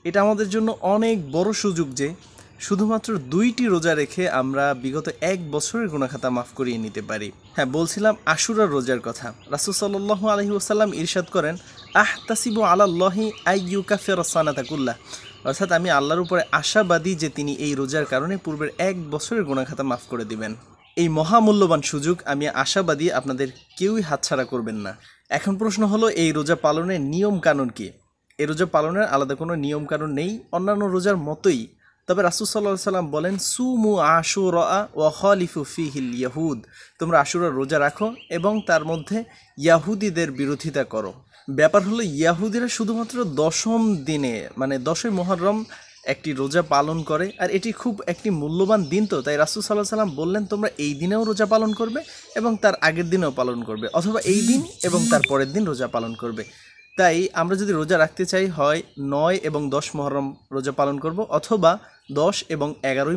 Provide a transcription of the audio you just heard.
এটা আমাদের জন্য অনেক বড় সুযোগ যে শুধুমাত্র 2টি রোজা রেখে আমরা বিগত 1 বছরের গুনাহখাতা মাফ করিয়ে নিতে পারি। হ্যাঁ, বলছিলাম আশুরার রোজার কথা। রাসূল সাল্লাল্লাহু আলাইহি ওয়াসাল্লাম ইরশাদ করেন, আহতাসিবু আলাল্লাহি আইয়ুকাফিরা সানাতা কুল্লাহ, অর্থাৎ আমি আল্লাহর উপরে আশাবাদী যে তিনি এই রোজার কারণে পূর্বের 1 বছরের গুনাহখাতা মাফ করে দিবেন। এই মহামূল্যবান সুযোগ আমি আশাবাদী আপনাদের কেউই হাতছাড়া করবেন না। এখন প্রশ্ন হলো, এই রোজা পালনের নিয়ম কানুন কি? এই রোজা পালনের আলাদা কোনো নিয়ম কানুন নেই, অন্যান্য রোজার মতোই। তবে রাসূল সাল্লাল্লাহু আলাইহি সাল্লাম বলেন, সুমু আশুরা ওয়া খালিফু ফিহিল ইয়াহুদ, তোমরা আশুরার রোজা রাখো এবং তার মধ্যে ইয়াহুদীদের বিরোধিতা করো। ব্যাপার হলো, ইয়াহুদীরা শুধুমাত্র 10ম দিনে মানে 10ই মুহররম একটি রোজা পালন করে, আর এটি খুব একটি মূল্যবান দিন। তো তাই রাসূল সাল্লাল্লাহু আলাইহি সাল্লাম বললেন, তোমরা এই দিনেও রোজা পালন করবে এবং তার আগের দিনেও পালন করবে, অথবা এই দিন এবং তার পরের দিন রোজা পালন করবে। তাই আমরা যদি রোজা রাখতে চাই, হয় 9 এবং 10 মুহররম রোজা পালন করব, অথবা 10 এবং 11